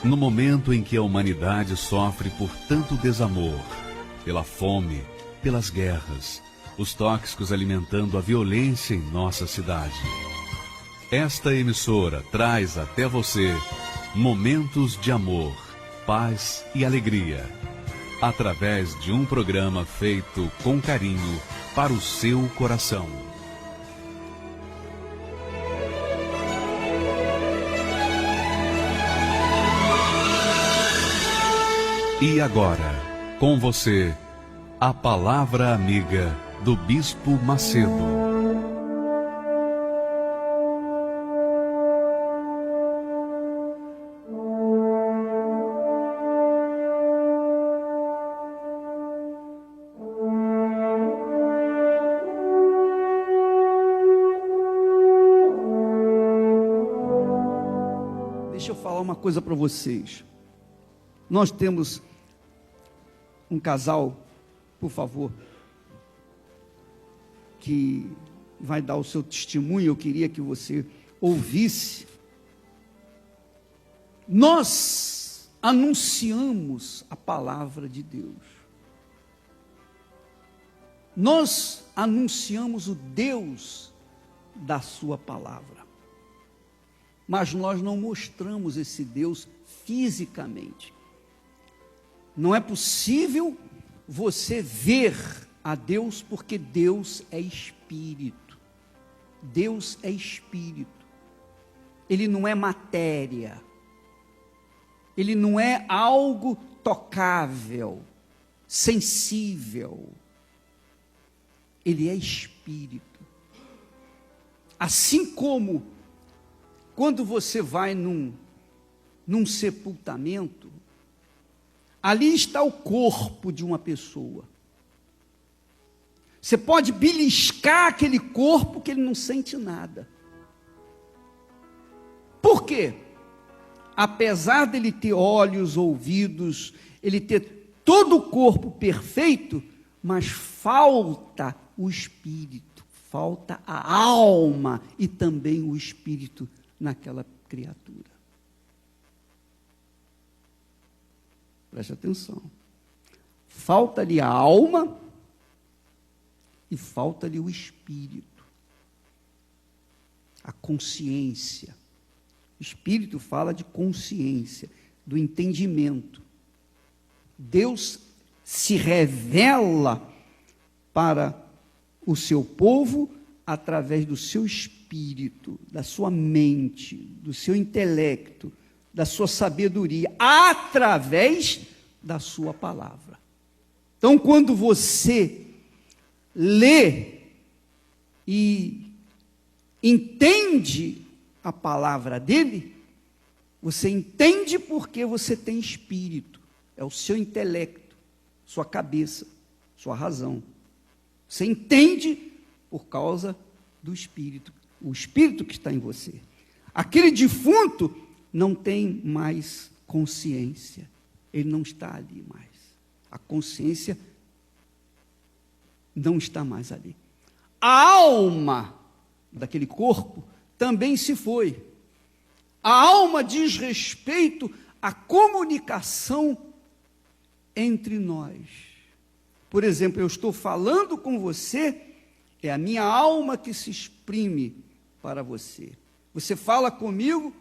No momento em que a humanidade sofre por tanto desamor, pela fome, pelas guerras, os tóxicos alimentando a violência em nossa cidade. Esta emissora traz até você momentos de amor, paz e alegria, através de um programa feito com carinho para o seu coração. E agora, com você, a Palavra Amiga do Bispo Macedo. Deixa eu falar uma coisa para vocês. Nós temos um casal, por favor, que vai dar o seu testemunho. Eu queria que você ouvisse. Nós anunciamos a palavra de Deus. Nós anunciamos o Deus da sua palavra. Mas nós não mostramos esse Deus fisicamente. Não é possível você ver a Deus, porque Deus é espírito. Deus é espírito. Ele não é matéria. Ele não é algo tocável, sensível. Ele é espírito. Assim como quando você vai num sepultamento, ali está o corpo de uma pessoa. Você pode beliscar aquele corpo que ele não sente nada. Por quê? Apesar dele ter olhos, ouvidos, ele ter todo o corpo perfeito, mas falta o espírito, falta a alma e também o espírito naquela criatura. Preste atenção. Falta-lhe a alma e falta-lhe o espírito, a consciência. O espírito fala de consciência, do entendimento. Deus se revela para o seu povo através do seu espírito, da sua mente, do seu intelecto, da sua sabedoria, através da sua palavra. Então, quando você lê e entende a palavra dele, você entende porque você tem espírito, é o seu intelecto, sua cabeça, sua razão. Você entende por causa do espírito, o espírito que está em você. Aquele defunto não tem mais consciência, ele não está ali mais. A consciência não está mais ali. A alma daquele corpo também se foi. A alma diz respeito à comunicação entre nós. Por exemplo, eu estou falando com você, é a minha alma que se exprime para você. Você fala comigo,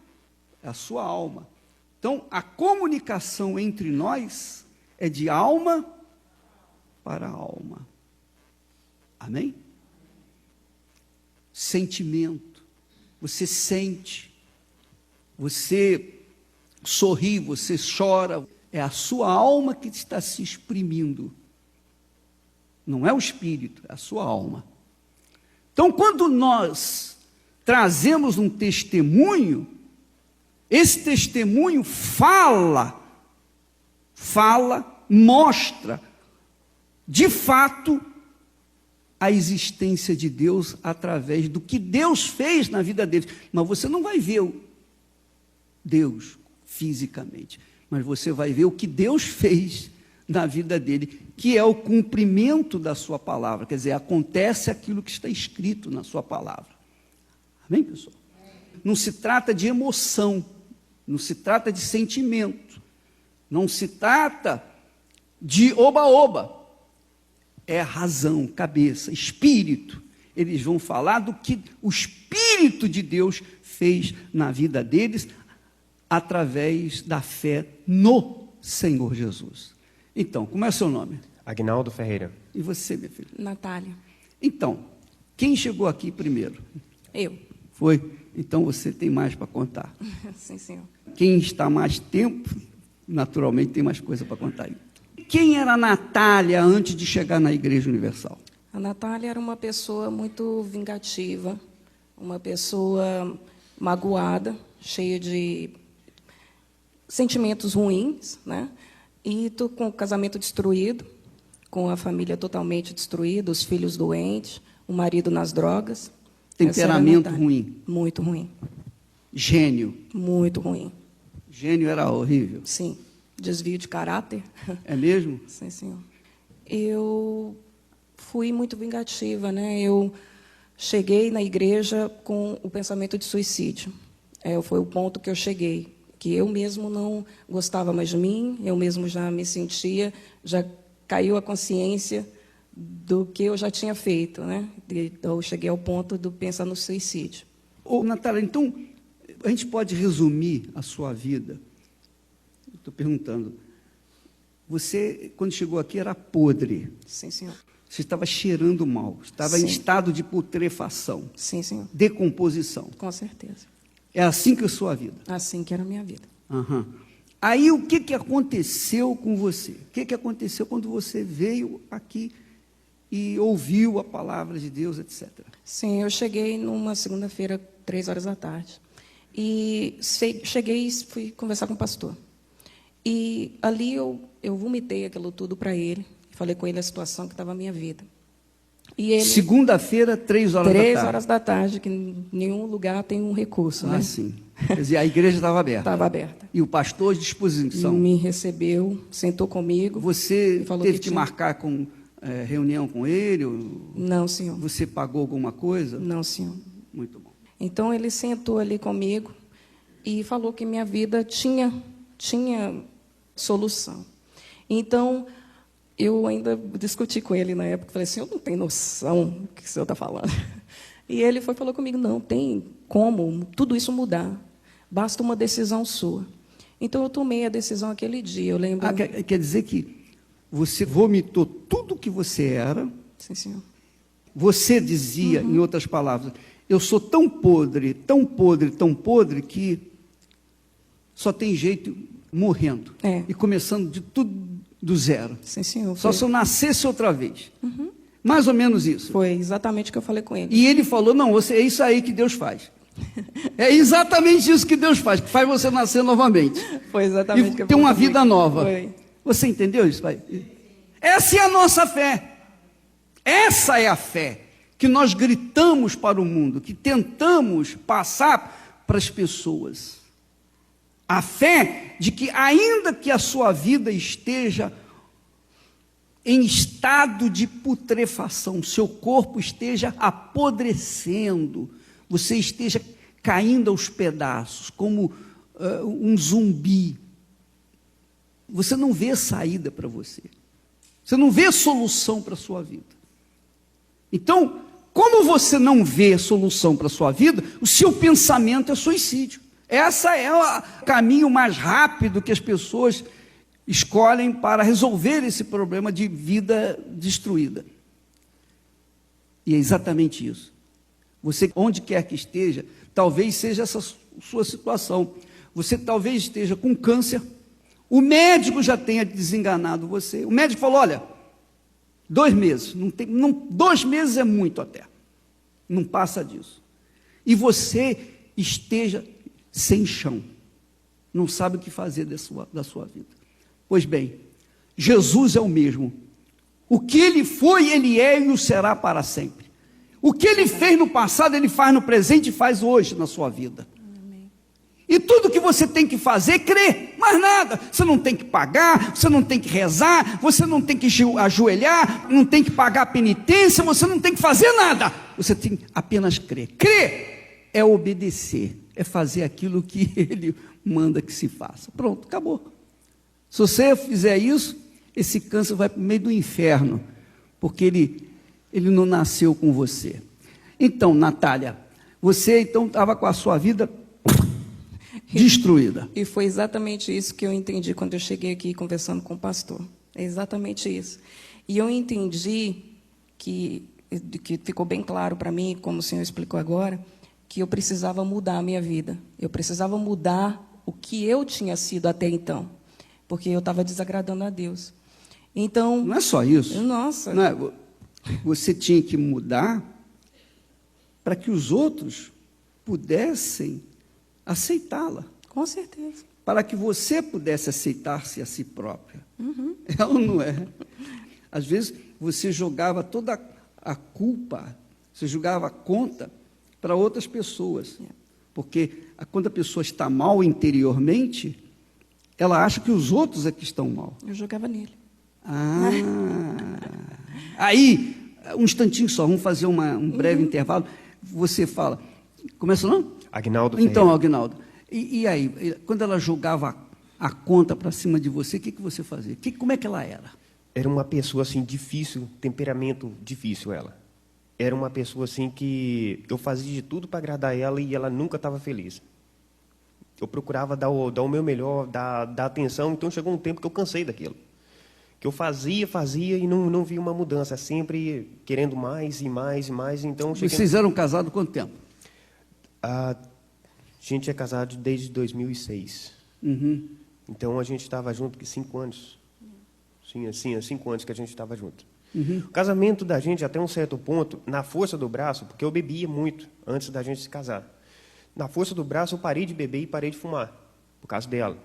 é a sua alma. Então, a comunicação entre nós é de alma para alma. Amém? Sentimento. Você sente, você sorri, você chora. É a sua alma que está se exprimindo. Não é o espírito, é a sua alma. Então, quando nós trazemos um testemunho, esse testemunho fala, mostra, de fato, a existência de Deus através do que Deus fez na vida deles. Mas você não vai ver Deus fisicamente, mas você vai ver o que Deus fez na vida dele, que é o cumprimento da sua palavra. Quer dizer, acontece aquilo que está escrito na sua palavra. Amém, pessoal? Não se trata de emoção, Não se trata de sentimento. Não se trata de oba-oba. É razão, cabeça, espírito. Eles vão falar do que o Espírito de Deus fez na vida deles através da fé no Senhor Jesus. Então, como é o seu nome? Agnaldo Ferreira. E você, minha filha? Natália. Então, quem chegou aqui primeiro? Eu. Foi? Então você tem mais para contar. Sim, senhor. Quem está mais tempo, naturalmente tem mais coisa para contar. Quem era a Natália antes de chegar na Igreja Universal? A Natália era uma pessoa muito vingativa, uma pessoa magoada, cheia de sentimentos ruins, né? E tô com o casamento destruído, com a família totalmente destruída, os filhos doentes, o marido nas drogas. Temperamento ruim. Muito ruim. Gênio. Muito ruim. Gênio era horrível. Sim. Desvio de caráter. É mesmo? Sim, senhor. Eu fui muito vingativa, né? Eu cheguei na igreja com o pensamento de suicídio. Foi o ponto que eu cheguei, que eu mesmo não gostava mais de mim, eu mesmo já me sentia, já caiu a consciência do que eu já tinha feito, né? Então, eu cheguei ao ponto de pensar no suicídio. Ô, Natália, então, a gente pode resumir a sua vida? Estou perguntando. Você, quando chegou aqui, era podre. Sim, senhor. Você estava cheirando mal, estava em Sim. estado de putrefação, Sim, senhor. decomposição. Com certeza. É assim que é a sua vida. Assim que era a minha vida. Aham. Aí, o que aconteceu com você? O que aconteceu quando você veio aqui e ouviu a palavra de Deus, etc.? Sim, eu cheguei numa segunda-feira, 3 horas da tarde. E cheguei e fui conversar com o pastor. E ali eu vomitei aquilo tudo para ele. Falei com ele a situação que estava a minha vida. E ele, Segunda-feira, 3 horas da tarde. 3 horas da tarde, que em nenhum lugar tem um recurso, né? Sim. Quer dizer, a igreja estava aberta. Estava aberta. E o pastor de disposição. Me recebeu, sentou comigo. Você falou teve que que tinha- marcar com reunião com ele? Ou Não, senhor. você pagou alguma coisa? Não, senhor. Muito bom. Então, ele sentou ali comigo e falou que minha vida tinha solução. Então, eu ainda discuti com ele na época, falei assim, eu não tenho noção do que o senhor está falando. E ele falou comigo, não, tem como tudo isso mudar, basta uma decisão sua. Então, eu tomei a decisão aquele dia, eu lembro... Quer dizer que você vomitou tudo que você era, Sim, senhor. você dizia, em outras palavras, eu sou tão podre, tão podre, tão podre, que só tem jeito morrendo. E começando de tudo do zero. Sim, senhor. Só se eu nascesse outra vez. Mais ou menos isso. Foi exatamente o que eu falei com ele. E ele falou, não, é isso aí que Deus faz. É exatamente isso que Deus faz, que faz você nascer novamente. Foi exatamente o que E eu ter falei uma comigo. vida nova. Foi. Você entendeu isso, pai? Essa é a nossa fé. Essa é a fé que nós gritamos para o mundo, que tentamos passar para as pessoas. A fé de que, ainda que a sua vida esteja em estado de putrefação, seu corpo esteja apodrecendo, você esteja caindo aos pedaços, como um zumbi, você não vê saída para você. Você não vê solução para a sua vida. Então, como você não vê solução para a sua vida, o seu pensamento é suicídio. Esse é o caminho mais rápido que as pessoas escolhem para resolver esse problema de vida destruída. E é exatamente isso. Você, onde quer que esteja, talvez seja essa sua situação. Você talvez esteja com câncer, o médico já tenha desenganado você. O médico falou, olha, 2 meses, 2 meses é muito até, não passa disso. E você esteja sem chão, não sabe o que fazer da sua vida. Pois bem, Jesus é o mesmo. O que Ele foi, Ele é e o será para sempre. O que Ele fez no passado, Ele faz no presente e faz hoje na sua vida. Amém. E tudo que você tem que fazer é crer, mais nada. Você não tem que pagar, você não tem que rezar, você não tem que ajoelhar, não tem que pagar penitência, você não tem que fazer nada. Você tem apenas crer. Crer é obedecer, é fazer aquilo que Ele manda que se faça. Pronto, acabou. Se você fizer isso, esse câncer vai para o meio do inferno, porque ele não nasceu com você. Então, Natália, você então estava com a sua vida destruída. E foi exatamente isso que eu entendi quando eu cheguei aqui conversando com o pastor. É exatamente isso. E eu entendi que ficou bem claro para mim, como o senhor explicou agora, que eu precisava mudar a minha vida. Eu precisava mudar o que eu tinha sido até então, porque eu estava desagradando a Deus. Então, não é só isso. Nossa. Não é, você tinha que mudar para que os outros pudessem aceitá-la. Com certeza. Para que você pudesse aceitar-se a si própria. Uhum. É ou não é? Às vezes você jogava toda a culpa, você jogava a conta para outras pessoas. Porque quando a pessoa está mal interiormente, ela acha que os outros é que estão mal. Eu jogava nele. Aí, um instantinho só, vamos fazer um breve intervalo. Você fala, começa o nome? Agnaldo Então, Ferreira. Agnaldo, e aí, quando ela jogava a conta para cima de você, o que você fazia? Como é que ela era? Era uma pessoa assim difícil, temperamento difícil ela. Era uma pessoa assim que eu fazia de tudo para agradar ela e ela nunca estava feliz. Eu procurava dar o meu melhor, dar atenção, então chegou um tempo que eu cansei daquilo. Que eu fazia e não via uma mudança, sempre querendo mais e mais e mais. Então, Vocês eram casados há quanto tempo? A gente é casado desde 2006. Uhum. Então, a gente estava junto há 5 anos. Sim, assim, há 5 anos que a gente estava junto. Uhum. O casamento da gente, até um certo ponto, na força do braço, porque eu bebia muito antes da gente se casar. Na força do braço, eu parei de beber e parei de fumar, por causa dela.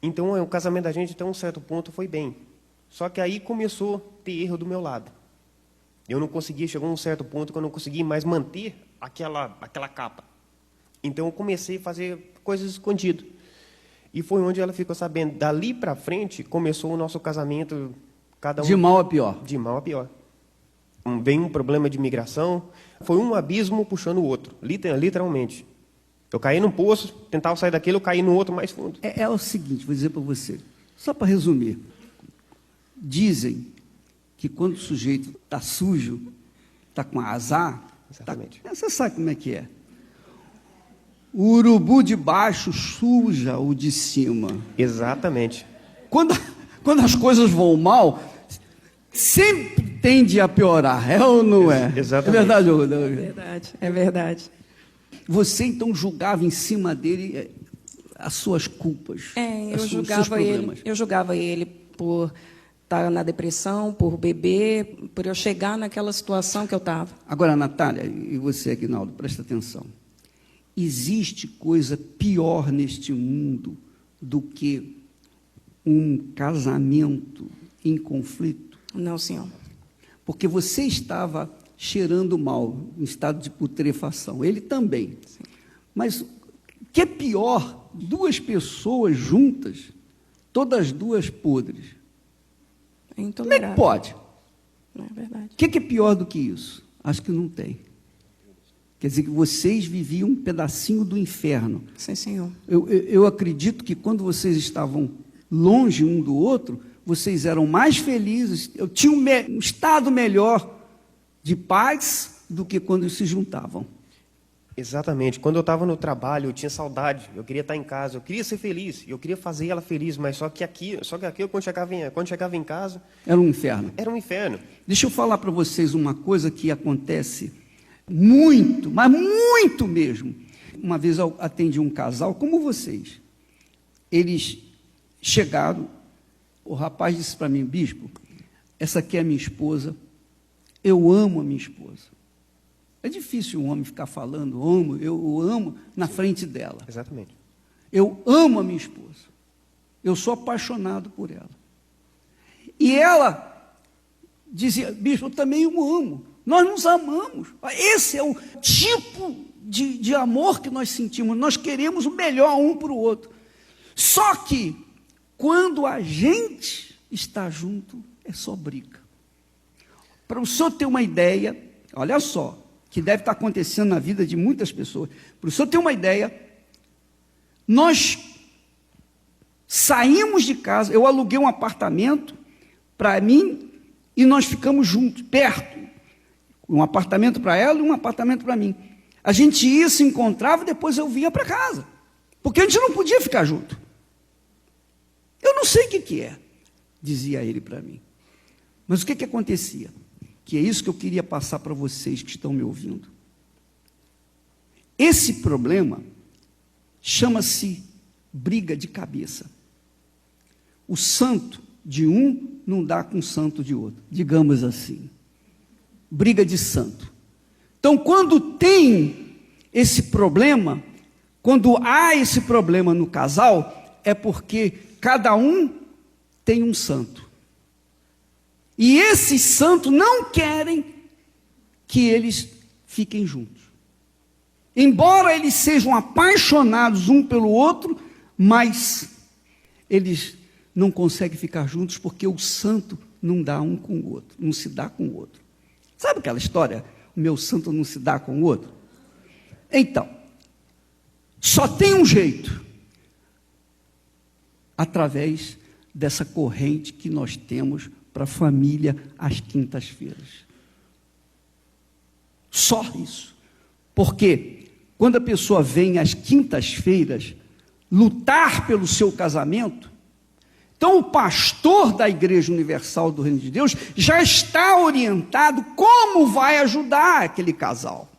Então, o casamento da gente, até um certo ponto, foi bem. Só que aí começou a ter erro do meu lado. Eu não conseguia, chegou a um certo ponto que eu não conseguia mais manter aquela capa. Então, eu comecei a fazer coisas escondidas. E foi onde ela ficou sabendo. Dali para frente, começou o nosso casamento, cada um... De mal a pior. De mal a pior. Veio um problema de migração, foi um abismo puxando o outro, literalmente. Eu caí num poço, tentava sair daquele, eu caí no outro mais fundo. É o seguinte, vou dizer para você, só para resumir. Dizem que quando o sujeito está sujo, está com azar, Exatamente. Você sabe como é que é. O urubu de baixo suja o de cima. Exatamente. Quando as coisas vão mal, sempre tende a piorar, é ou não é? Exatamente. É verdade, ou não? É verdade, é verdade. Você então julgava em cima dele as suas culpas. Eu julgava ele por estar na depressão, por beber, por eu chegar naquela situação que eu estava. Agora, Natália, e você, Aguinaldo, presta atenção. Existe coisa pior neste mundo do que um casamento em conflito? Não, senhor. Porque você estava cheirando mal, em estado de putrefação. Ele também. Sim. Mas o que é pior? 2 pessoas juntas, todas duas podres. É Como é intolerável. que pode? Não é verdade. O que é pior do que isso? Acho que não tem. Quer dizer que vocês viviam um pedacinho do inferno. Sim, senhor. Eu acredito que quando vocês estavam longe um do outro, vocês eram mais felizes, tinham um estado melhor de paz do que quando se juntavam. Exatamente. Quando eu estava no trabalho, eu tinha saudade, eu queria estar em casa, eu queria ser feliz, eu queria fazer ela feliz, mas só que aqui quando chegava em casa... Era um inferno. Era um inferno. Deixa eu falar para vocês uma coisa que acontece muito, mas muito mesmo. Uma vez eu atendi um casal como vocês. Eles chegaram, o rapaz disse para mim, bispo, essa aqui é a minha esposa, eu amo a minha esposa. É difícil um homem ficar falando, eu amo na frente dela. Exatamente. Eu amo a minha esposa. Eu sou apaixonado por ela. E ela dizia, bispo, eu também o amo. Nós nos amamos. Esse é o tipo de amor que nós sentimos. Nós queremos o melhor um para o outro. Só que, quando a gente está junto, é só briga. Para o senhor ter uma ideia, olha só, que deve estar acontecendo na vida de muitas pessoas. Para o senhor ter uma ideia, nós saímos de casa, eu aluguei um apartamento para mim e nós ficamos juntos, perto. Um apartamento para ela e um apartamento para mim. A gente ia, se encontrava, depois eu vinha para casa. Porque a gente não podia ficar junto. Eu não sei o que é, dizia ele para mim. Mas o que acontecia? Que é isso que eu queria passar para vocês que estão me ouvindo. Esse problema chama-se briga de cabeça. O santo de um não dá com o santo de outro, digamos assim. Briga de santo. Então, quando tem esse problema, quando há esse problema no casal, é porque cada um tem um santo. E esses santos não querem que eles fiquem juntos. Embora eles sejam apaixonados um pelo outro, mas eles não conseguem ficar juntos porque o santo não dá um com o outro, não se dá com o outro. Sabe aquela história? O meu santo não se dá com o outro? Então, só tem um jeito. Através dessa corrente que nós temos para a família às quintas-feiras. Só isso. Porque quando a pessoa vem às quintas-feiras lutar pelo seu casamento, então o pastor da Igreja Universal do Reino de Deus já está orientado como vai ajudar aquele casal.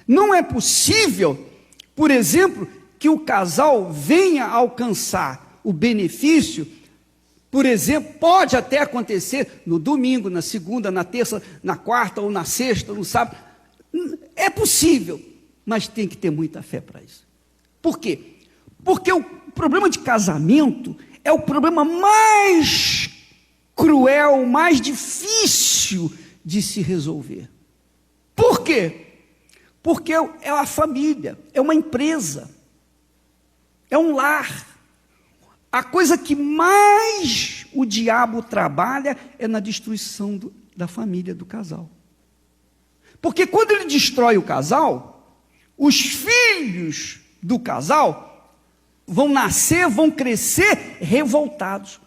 Não é possível, por exemplo, que o casal venha alcançar o benefício, por exemplo, pode até acontecer no domingo, na segunda, na terça, na quarta ou na sexta, no sábado. É possível, mas tem que ter muita fé para isso. Por quê? Porque o problema de casamento é o problema mais cruel, mais difícil de se resolver. Por quê? Porque é a família, é uma empresa, é um lar. A coisa que mais o diabo trabalha é na destruição da família, do casal. Porque quando ele destrói o casal, os filhos do casal vão nascer, vão crescer revoltados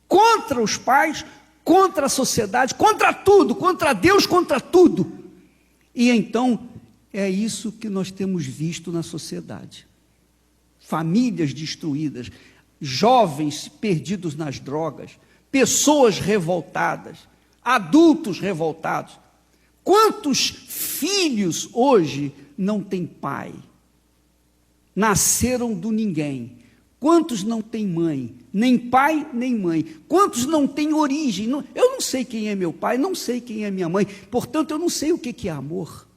contra os pais, contra a sociedade, contra tudo, contra Deus, contra tudo. E então é isso que nós temos visto na sociedade. Famílias destruídas, jovens perdidos nas drogas, pessoas revoltadas, adultos revoltados. Quantos filhos hoje não têm pai? Nasceram do ninguém. Quantos não têm mãe? Nem pai, nem mãe. Quantos não têm origem? Eu não sei quem é meu pai, não sei quem é minha mãe. Portanto, eu não sei o que é amor.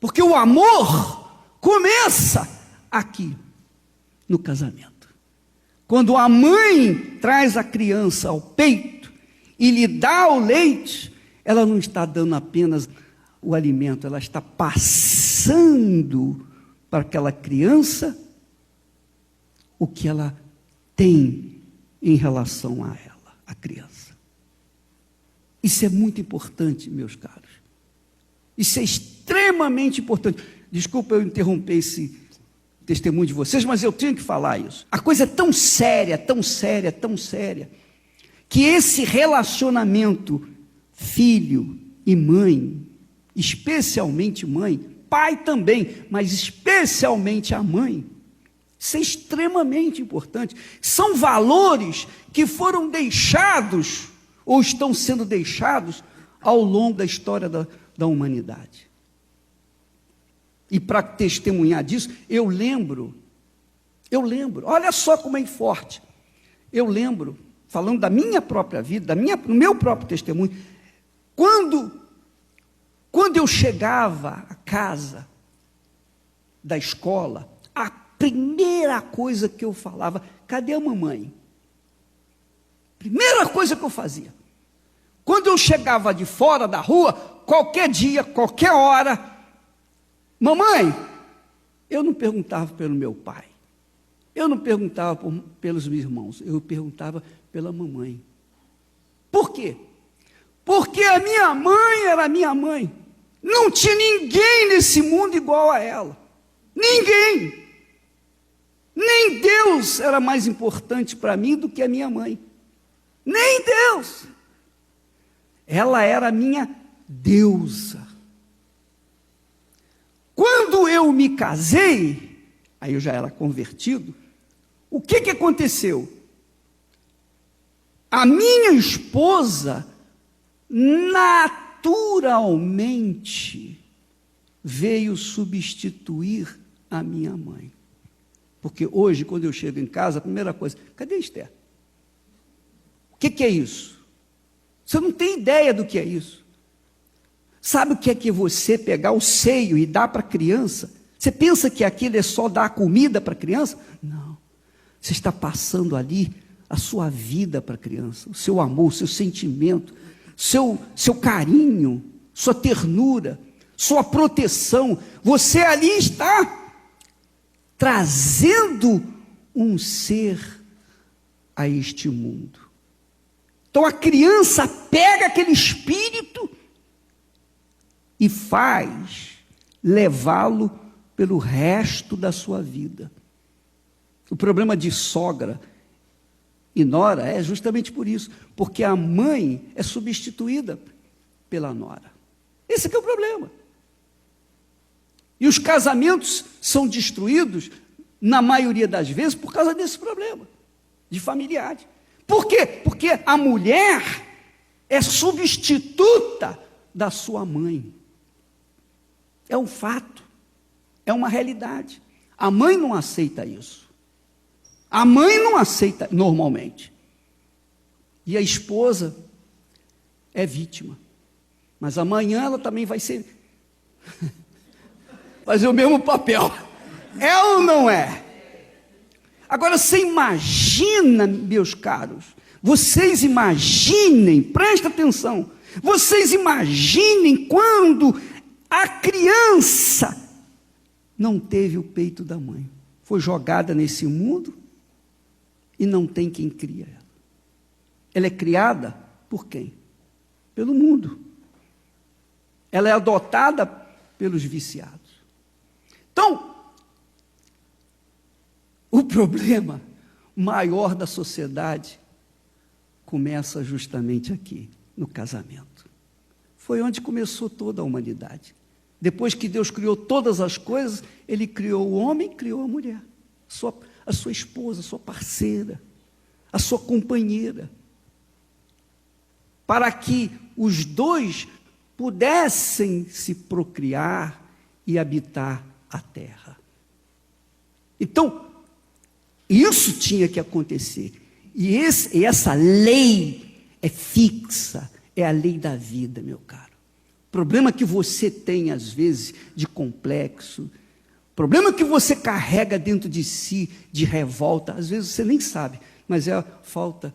Porque o amor começa aqui, no casamento. Quando a mãe traz a criança ao peito e lhe dá o leite, ela não está dando apenas o alimento, ela está passando para aquela criança o que ela tem em relação a ela, a criança. Isso é muito importante, meus caros. Isso é extremamente importante. Desculpa eu interromper esse testemunho de vocês, mas eu tenho que falar isso. A coisa é tão séria, tão séria, tão séria, que esse relacionamento filho e mãe, especialmente mãe, pai também, mas especialmente a mãe, isso é extremamente importante. São valores que foram deixados, ou estão sendo deixados, ao longo da história da humanidade. E para testemunhar disso, eu lembro, olha só como é forte, eu lembro, falando da minha própria vida, do meu próprio testemunho, quando eu chegava à casa da escola, a primeira coisa que eu falava, cadê a mamãe? Primeira coisa que eu fazia. Quando eu chegava de fora da rua, qualquer dia, qualquer hora, mamãe, eu não perguntava pelo meu pai, eu não perguntava pelos meus irmãos, eu perguntava pela mamãe. Por quê? Porque a minha mãe era a minha mãe. Não tinha ninguém nesse mundo igual a ela. Ninguém. Deus era mais importante para mim do que a minha mãe. Nem Deus. Ela era a minha deusa. Quando eu me casei, aí eu já era convertido, o que aconteceu? A minha esposa, naturalmente, veio substituir a minha mãe. Porque hoje, quando eu chego em casa, a primeira coisa, cadê a Esther? O que é isso? Você não tem ideia do que é isso. Sabe o que é você pegar o seio e dar para a criança? Você pensa que aquilo é só dar comida para a criança? Não. Você está passando ali a sua vida para a criança, o seu amor, o seu sentimento, seu carinho, sua ternura, sua proteção. Você ali está trazendo um ser a este mundo. Então a criança pega aquele espírito e faz levá-lo pelo resto da sua vida. O problema de sogra e nora é justamente por isso, porque a mãe é substituída pela nora. Esse que é o problema. E os casamentos são destruídos, na maioria das vezes, por causa desse problema de familiaridade. Por quê? Porque a mulher é substituta da sua mãe. É um fato, é uma realidade. A mãe não aceita isso. A mãe não aceita normalmente. E a esposa é vítima. Mas amanhã ela também vai ser... fazer o mesmo papel. É ou não é? Agora, você imagina, meus caros, vocês imaginem, presta atenção, vocês imaginem quando a criança não teve o peito da mãe, foi jogada nesse mundo e não tem quem cria ela. Ela é criada por quem? Pelo mundo. Ela é adotada pelos viciados. Então, o problema maior da sociedade começa justamente aqui, no casamento. Foi onde começou toda a humanidade. Depois que Deus criou todas as coisas, Ele criou o homem, criou a mulher, a sua esposa, a sua parceira, a sua companheira, para que os dois pudessem se procriar e habitar a terra. Então, isso tinha que acontecer. E essa lei é fixa, é a lei da vida, meu caro. Problema que você tem, às vezes, de complexo, problema que você carrega dentro de si, de revolta, às vezes você nem sabe, mas é a falta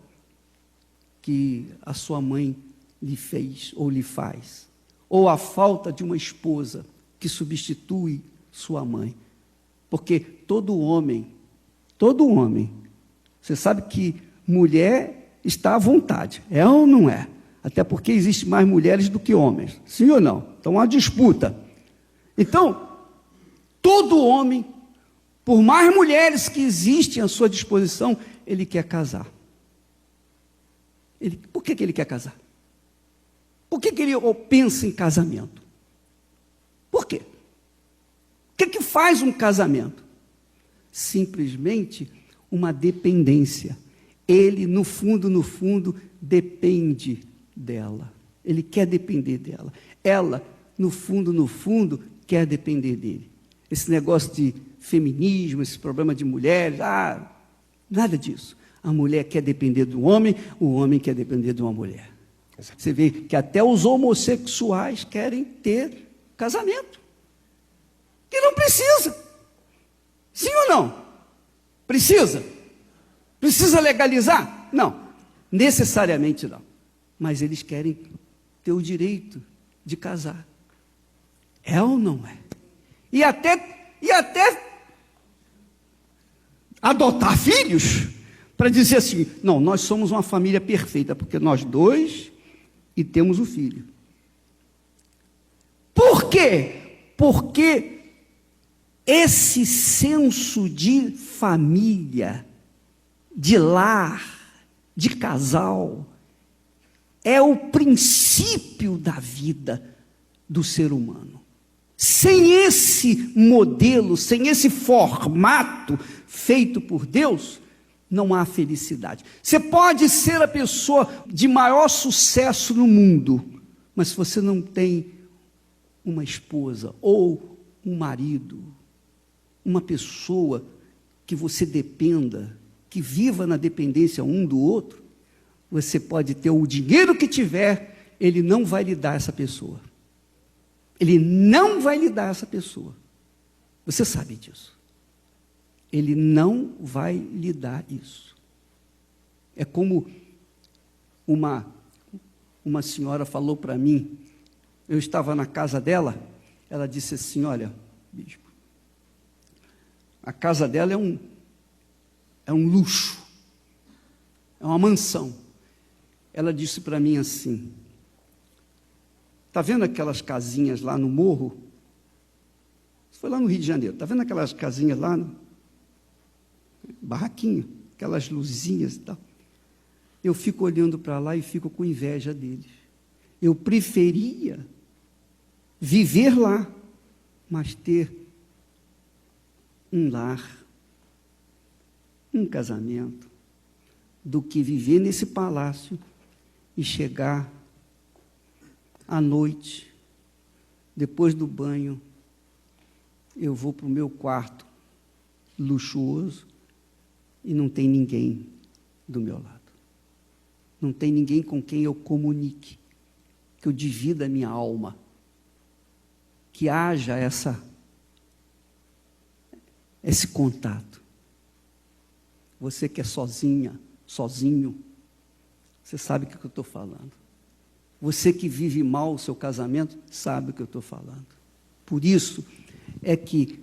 que a sua mãe lhe fez ou lhe faz, ou a falta de uma esposa que substitui sua mãe. Porque todo homem, você sabe que mulher está à vontade, é ou não é? Até porque existe mais mulheres do que homens, sim ou não? Então há uma disputa. Então, todo homem, por mais mulheres que existem à sua disposição, ele quer casar. Por que ele quer casar? Por que ele pensa em casamento? Por quê? O que faz um casamento? Simplesmente uma dependência. Ele, no fundo, depende dela. Ele quer depender dela. Ela, no fundo, quer depender dele. Esse negócio de feminismo, esse problema de mulheres, nada disso. A mulher quer depender do homem, o homem quer depender de uma mulher. Você vê que até os homossexuais querem ter casamento. E não precisa. Sim ou não? Precisa? Precisa legalizar? Não, necessariamente não. Mas eles querem ter o direito de casar. É ou não é? E até adotar filhos, para dizer assim, não, nós somos uma família perfeita, porque nós dois e temos um filho. Por quê? Porque esse senso de família de lar, de casal, é o princípio da vida do ser humano. Sem esse modelo, sem esse formato feito por Deus, não há felicidade. Você pode ser a pessoa de maior sucesso no mundo, mas se você não tem uma esposa ou um marido, uma pessoa que você dependa, que viva na dependência um do outro, você pode ter o dinheiro que tiver, ele não vai lhe dar essa pessoa. Ele não vai lhe dar essa pessoa. Você sabe disso. Ele não vai lhe dar isso. É como uma senhora falou para mim, eu estava na casa dela, ela disse assim, olha, bispo, a casa dela é um luxo, é uma mansão. Ela disse para mim assim, está vendo aquelas casinhas lá no morro? Isso foi lá no Rio de Janeiro, está vendo aquelas casinhas lá, barraquinho, aquelas luzinhas e tal? Eu fico olhando para lá e fico com inveja deles. Eu preferia viver lá, mas ter um lar, um casamento, do que viver nesse palácio e chegar à noite, depois do banho, eu vou para o meu quarto luxuoso e não tem ninguém do meu lado. Não tem ninguém com quem eu comunique, que eu divida a minha alma, que haja esse contato. Você que é sozinha, sozinho, você sabe o que eu estou falando. Você que vive mal o seu casamento, sabe o que eu estou falando. Por isso é que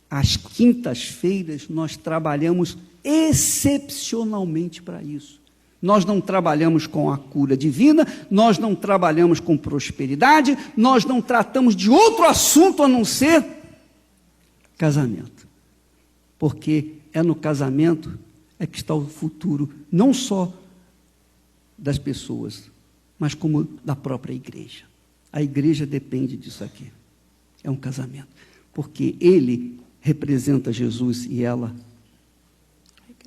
às quintas-feiras nós trabalhamos excepcionalmente para isso. Nós não trabalhamos com a cura divina, nós não trabalhamos com prosperidade, nós não tratamos de outro assunto a não ser casamento. Porque é no casamento é que está o futuro, não só das pessoas, mas como da própria igreja. A igreja depende disso aqui. É um casamento. Porque ele representa Jesus e ela,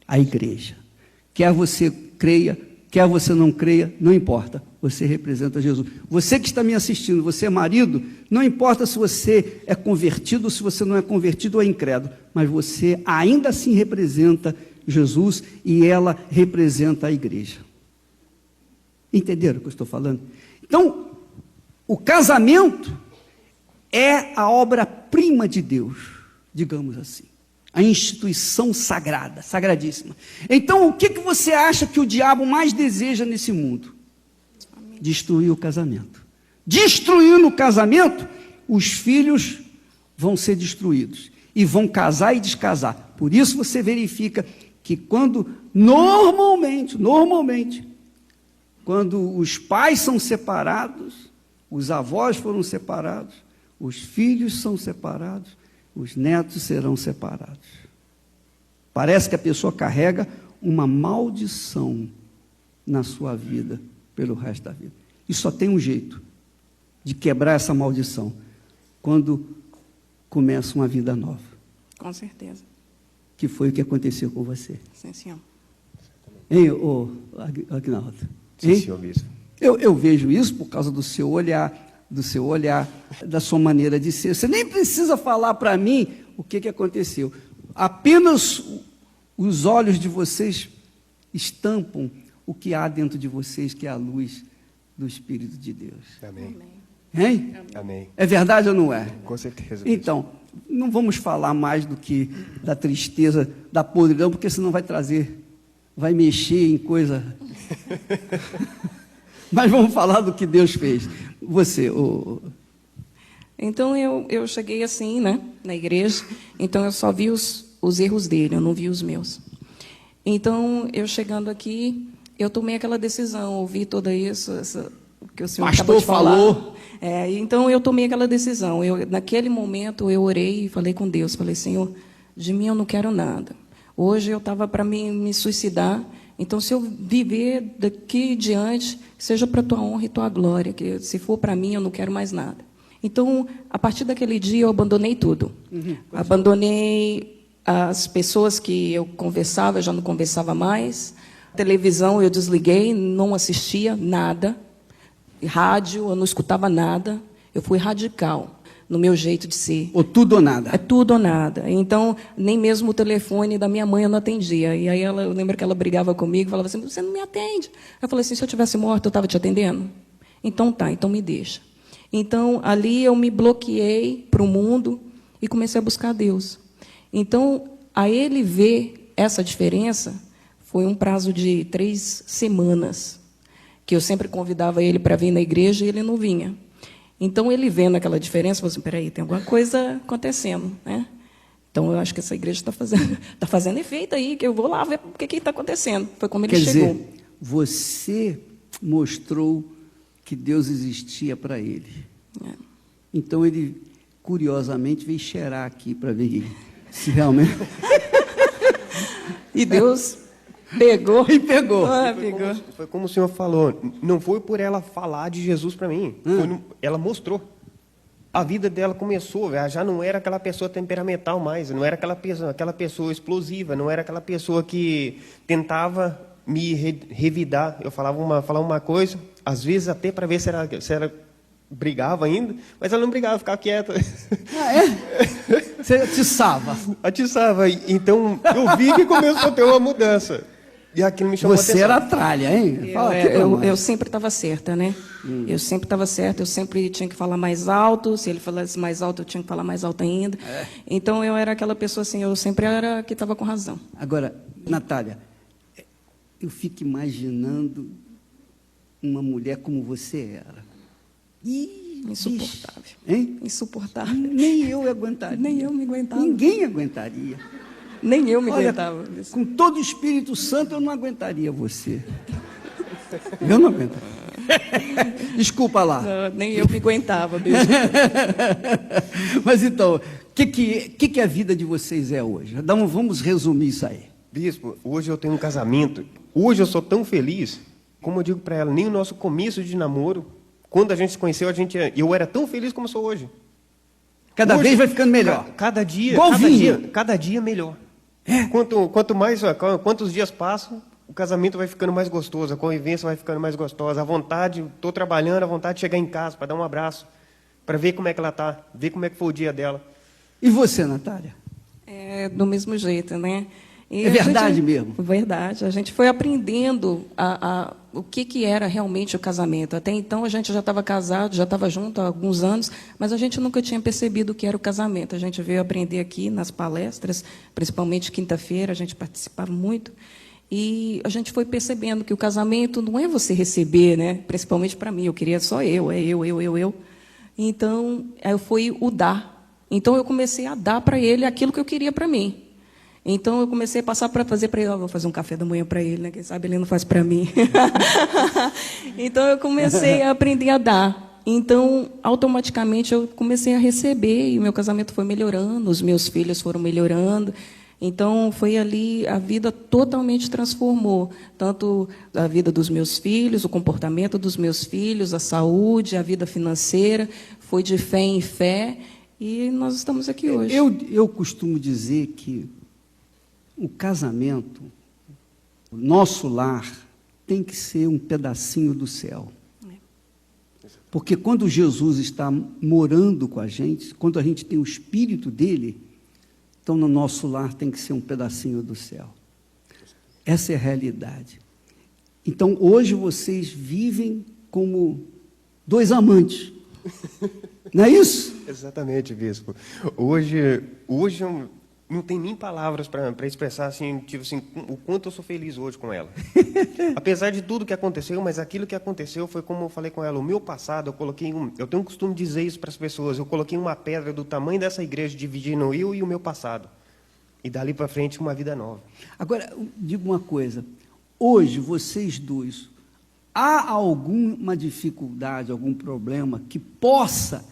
a igreja. Quer você creia, quer você não creia, não importa. Você representa Jesus. Você que está me assistindo, você é marido, não importa se você é convertido ou se você não é convertido ou é incrédulo, mas você ainda assim representa Jesus e ela representa a igreja. Entenderam o que eu estou falando? Então, o casamento é a obra-prima de Deus, digamos assim. A instituição sagrada, sagradíssima. Então, o que você acha que o diabo mais deseja nesse mundo? Amém. Destruir o casamento. Destruindo o casamento, os filhos vão ser destruídos. E vão casar e descasar. Por isso você verifica que quando, normalmente, quando os pais são separados, os avós foram separados, os filhos são separados, os netos serão separados. Parece que a pessoa carrega uma maldição na sua vida, pelo resto da vida. E só tem um jeito de quebrar essa maldição, quando começa uma vida nova. Com certeza. Que foi o que aconteceu com você. Sim, senhor. Hein, Agnaldo? Sim, senhor bispo. Eu vejo isso por causa do seu olhar, da sua maneira de ser. Você nem precisa falar para mim o que aconteceu. Apenas os olhos de vocês estampam o que há dentro de vocês, que é a luz do Espírito de Deus. Amém. Hein? Amém. É verdade ou não é? Com certeza. Então, não vamos falar mais do que da tristeza, da podridão, porque senão vai mexer em coisa... Mas vamos falar do que Deus fez. Você, Então, eu cheguei assim, né, na igreja, então eu só vi os erros dele, eu não vi os meus. Então, eu chegando aqui, eu tomei aquela decisão, ouvi toda isso, o que o senhor acabou de falar. Falou. Então, eu tomei aquela decisão. Naquele momento, eu orei e falei com Deus, falei, Senhor, de mim eu não quero nada. Hoje eu estava para me suicidar. Então, se eu viver daqui em diante, seja para a tua honra e tua glória, que se for para mim, eu não quero mais nada. Então, a partir daquele dia, eu abandonei tudo. Abandonei as pessoas que eu conversava, eu já não conversava mais. Televisão eu desliguei, não assistia nada. Rádio, eu não escutava nada. Eu fui radical no meu jeito de ser. Ou tudo ou nada. É tudo ou nada. Então, nem mesmo o telefone da minha mãe eu não atendia. E aí eu lembro que ela brigava comigo, falava assim, você não me atende. Eu falei assim, se eu tivesse morto, eu estava te atendendo? Então tá, então me deixa. Então, ali eu me bloqueei para o mundo e comecei a buscar Deus. Então, a ele ver essa diferença, foi um prazo de 3 semanas, que eu sempre convidava ele para vir na igreja e ele não vinha. Então, ele vendo aquela diferença, falou assim, peraí, tem alguma coisa acontecendo, né? Então, eu acho que essa igreja está fazendo efeito aí, que eu vou lá ver o que está acontecendo. Foi como ele chegou. Quer dizer, você mostrou que Deus existia para ele. É. Então, ele, curiosamente, veio cheirar aqui para ver se realmente... E Deus pegou. E pegou. Pegou. Foi como o senhor falou, não foi por ela falar de Jesus para mim, ela mostrou. A vida dela começou, ela já não era aquela pessoa temperamental mais, não era aquela pessoa explosiva, não era aquela pessoa que tentava me revidar. Eu falava uma coisa, às vezes até para ver se ela brigava ainda, mas ela não brigava, ficava quieta. Ah, é? Você atiçava. Atiçava. Então, eu vi que começou a ter uma mudança. E aquilo me chamou a atenção. Você era a tralha, hein? Eu sempre estava certa, né? Eu sempre estava certa, eu sempre tinha que falar mais alto. Se ele falasse mais alto, eu tinha que falar mais alto ainda. Então, eu era aquela pessoa assim, eu sempre era que estava com razão. Agora, Natália, eu fico imaginando uma mulher como você era. Insuportável. Hein? Insuportável. Nem eu aguentaria. Nem eu me aguentava. Ninguém aguentaria. Nem eu me Olha, aguentava. com todo o Espírito Santo, eu não aguentaria você. Eu não aguentaria. Desculpa lá. Não, nem eu me aguentava mesmo. Mas então, o que a vida de vocês é hoje? Vamos resumir isso aí. Bispo, hoje eu tenho um casamento. Hoje eu sou tão feliz, como eu digo para ela, nem o nosso começo de namoro, quando a gente se conheceu, eu era tão feliz como sou hoje. Cada vez vai ficando melhor. Cada dia melhor. Quantos dias passam, o casamento vai ficando mais gostoso, a convivência vai ficando mais gostosa, a vontade, estou trabalhando, a vontade de chegar em casa para dar um abraço, para ver como é que ela está, ver como é que foi o dia dela. E você, Natália? É do mesmo jeito, né? E é verdade mesmo? Verdade. A gente foi aprendendo o que era realmente o casamento. Até então, a gente já estava casado, já estava junto há alguns anos, mas a gente nunca tinha percebido o que era o casamento. A gente veio aprender aqui nas palestras, principalmente quinta-feira, a gente participava muito, e a gente foi percebendo que o casamento não é você receber, né? Principalmente para mim, eu queria só eu. Então, foi o dar. Então, eu comecei a dar para ele aquilo que eu queria para mim. Então, eu comecei a passar para fazer para ele, vou fazer um café da manhã para ele, né? Quem sabe ele não faz para mim. Então, eu comecei a aprender a dar. Então, automaticamente, eu comecei a receber, e o meu casamento foi melhorando, os meus filhos foram melhorando. Então, foi ali, a vida totalmente transformou. Tanto a vida dos meus filhos, o comportamento dos meus filhos, a saúde, a vida financeira, foi de fé em fé, e nós estamos aqui hoje. Eu costumo dizer que o casamento, o nosso lar, tem que ser um pedacinho do céu. Porque quando Jesus está morando com a gente, quando a gente tem o Espírito dele, então no nosso lar tem que ser um pedacinho do céu. Essa é a realidade. Então hoje vocês vivem como 2 amantes. Não é isso? Exatamente, bispo. Hoje eu não tem nem palavras para expressar assim, tipo assim, o quanto eu sou feliz hoje com ela. Apesar de tudo que aconteceu, mas aquilo que aconteceu foi como eu falei com ela. O meu passado, eu tenho um costume de dizer isso para as pessoas. Eu coloquei uma pedra do tamanho dessa igreja, dividindo eu e o meu passado. E dali para frente, uma vida nova. Agora, digo uma coisa. Hoje, vocês dois, há alguma dificuldade, algum problema que possa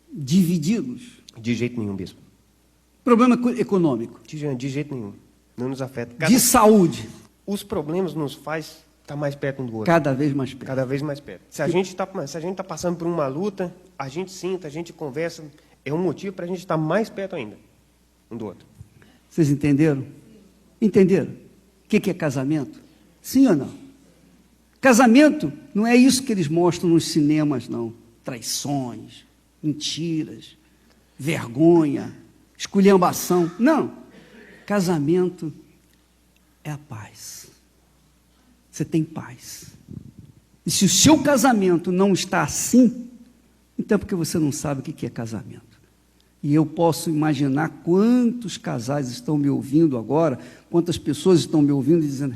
dividi-los? De jeito nenhum, bispo. Problema econômico? De jeito nenhum. Não nos afeta. De saúde. Os problemas nos faz estar mais perto um do outro. Cada vez mais perto. Cada vez mais perto. Se a gente está passando por uma luta, a gente senta, a gente conversa, é um motivo para a gente estar mais perto ainda um do outro. Vocês entenderam? Entenderam? O que é casamento? Sim ou não? Casamento não é isso que eles mostram nos cinemas, não. Traições, mentiras, vergonha, esculhambação. Não. Casamento é a paz. Você tem paz. E se o seu casamento não está assim, então é porque você não sabe o que é casamento. E eu posso imaginar quantos casais estão me ouvindo agora, quantas pessoas estão me ouvindo e dizendo,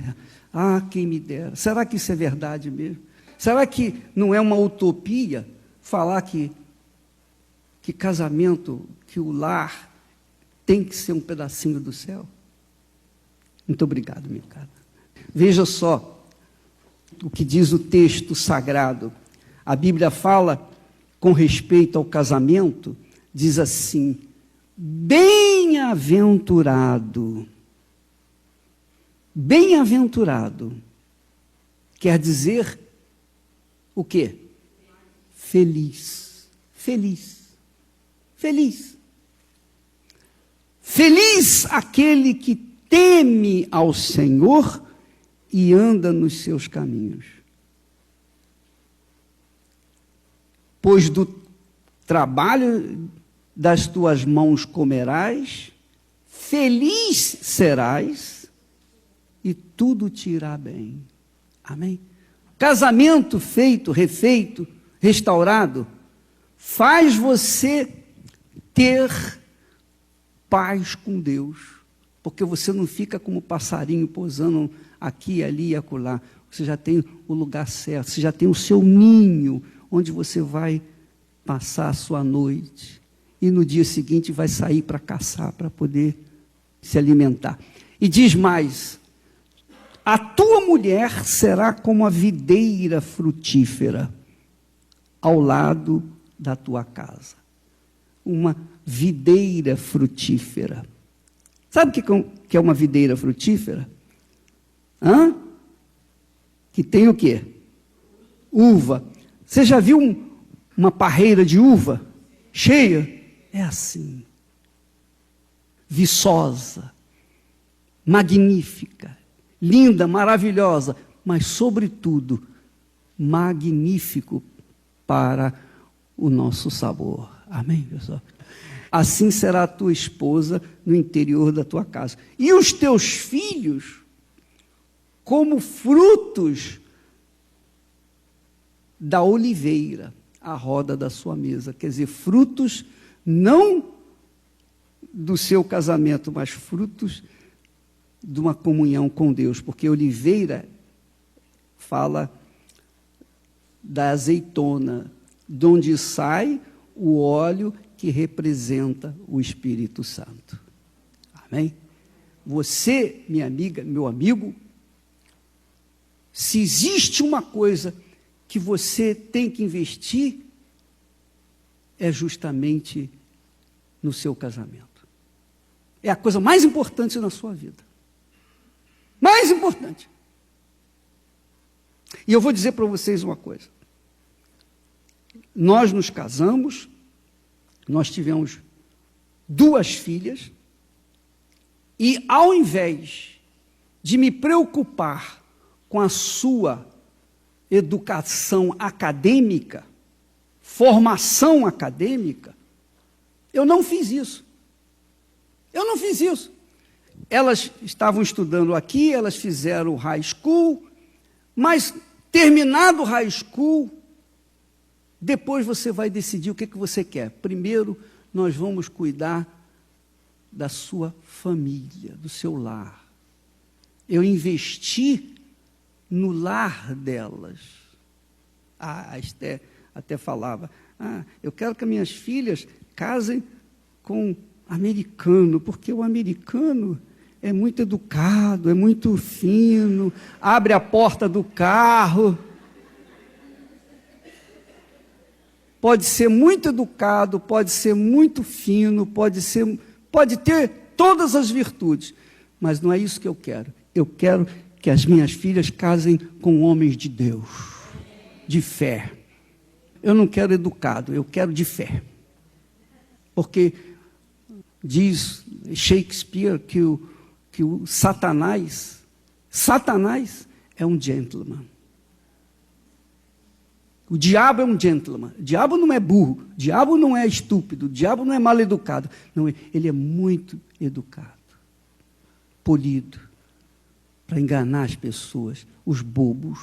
ah, quem me dera. Será que isso é verdade mesmo? Será que não é uma utopia falar que casamento, que o lar tem que ser um pedacinho do céu? Muito obrigado, minha cara. Veja só o que diz o texto sagrado. A Bíblia fala com respeito ao casamento, diz assim, bem-aventurado. Bem-aventurado quer dizer o quê? Feliz. Feliz. Feliz. Feliz aquele que teme ao Senhor e anda nos seus caminhos. Pois do trabalho das tuas mãos comerás, feliz serás e tudo te irá bem. Amém? Casamento feito, refeito, restaurado, faz você ter paz com Deus, porque você não fica como passarinho pousando aqui, ali e acolá. Você já tem o lugar certo, você já tem o seu ninho, onde você vai passar a sua noite. E no dia seguinte vai sair para caçar, para poder se alimentar. E diz mais, a tua mulher será como a videira frutífera ao lado da tua casa. Uma videira frutífera. Sabe o que é uma videira frutífera? Que tem o quê? Uva. Você já viu uma parreira de uva cheia? É assim. Viçosa, magnífica, linda, maravilhosa, mas, sobretudo, magnífico para o nosso sabor. Amém, pessoal? Assim será a tua esposa no interior da tua casa. E os teus filhos, como frutos da oliveira, à roda da sua mesa. Quer dizer, frutos não do seu casamento, mas frutos de uma comunhão com Deus, porque oliveira fala da azeitona, de onde sai o óleo que representa o Espírito Santo. Amém? Você, minha amiga, meu amigo, se existe uma coisa que você tem que investir, é justamente no seu casamento. É a coisa mais importante na sua vida. Mais importante. E eu vou dizer para vocês uma coisa. Nós nos casamos, nós tivemos 2 filhas, e ao invés de me preocupar com a sua educação acadêmica, formação acadêmica, eu não fiz isso. Eu não fiz isso. Elas estavam estudando aqui, elas fizeram o high school, mas terminado o high school, depois você vai decidir o que você quer. Primeiro, nós vamos cuidar da sua família, do seu lar. Eu investi no lar delas. A Esther até falava, eu quero que as minhas filhas casem com americano, porque o americano é muito educado, é muito fino, abre a porta do carro, pode ser muito educado, pode ser muito fino, pode ter todas as virtudes, Mas não é isso que eu quero. Eu quero que as minhas filhas casem com homens de Deus, de fé. Eu não quero educado, eu quero de fé. Porque diz Shakespeare que o Satanás é um gentleman. O diabo é um gentleman. O diabo não é burro, o diabo não é estúpido, o diabo não é mal educado. Não, ele é muito educado, polido, para enganar as pessoas, os bobos.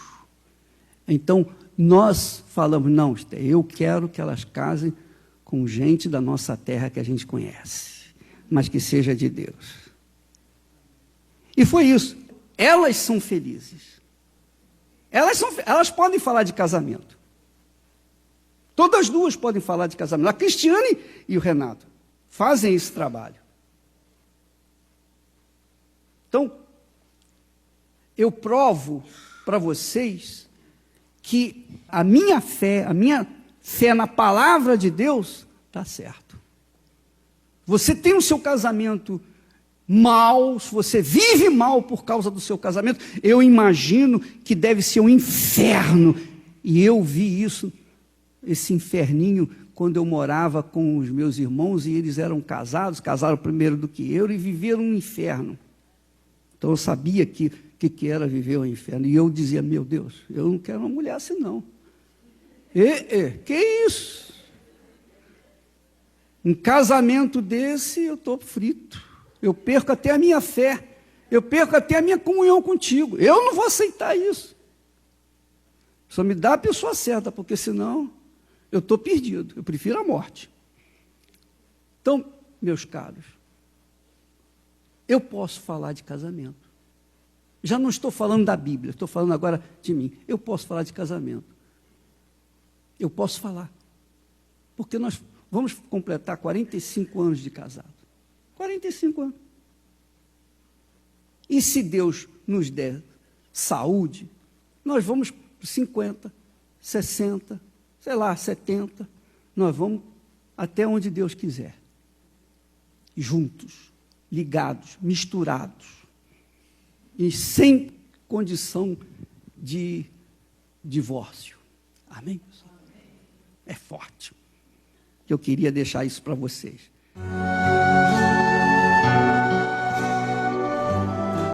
Então, nós falamos, não, eu quero que elas casem com gente da nossa terra que a gente conhece, mas que seja de Deus. E foi isso. Elas são felizes. Elas podem falar de casamento. Todas duas podem falar de casamento. A Cristiane e o Renato fazem esse trabalho. Então, eu provo para vocês que a minha fé na palavra de Deus está certo. Você tem o seu casamento mal, se você vive mal por causa do seu casamento, eu imagino que deve ser um inferno. E eu vi isso, esse inferninho, quando eu morava com os meus irmãos e eles eram casaram primeiro do que eu e viveram um inferno. Então eu sabia que era viver um inferno. E eu dizia, meu Deus, eu não quero uma mulher assim não. Que isso? Um casamento desse eu estou frito. Eu perco até a minha fé. Eu perco até a minha comunhão contigo. Eu não vou aceitar isso. Só me dá a pessoa certa, porque senão eu estou perdido. Eu prefiro a morte. Então, meus caros, eu posso falar de casamento. Já não estou falando da Bíblia, estou falando agora de mim. Eu posso falar de casamento. Eu posso falar. Porque nós vamos completar 45 anos de casado. 45 anos. E se Deus nos der saúde, nós vamos para 50, 60, sei lá, 70. Nós vamos até onde Deus quiser. Juntos, ligados, misturados. E sem condição de divórcio. Amém, pessoal? É forte. Eu queria deixar isso para vocês.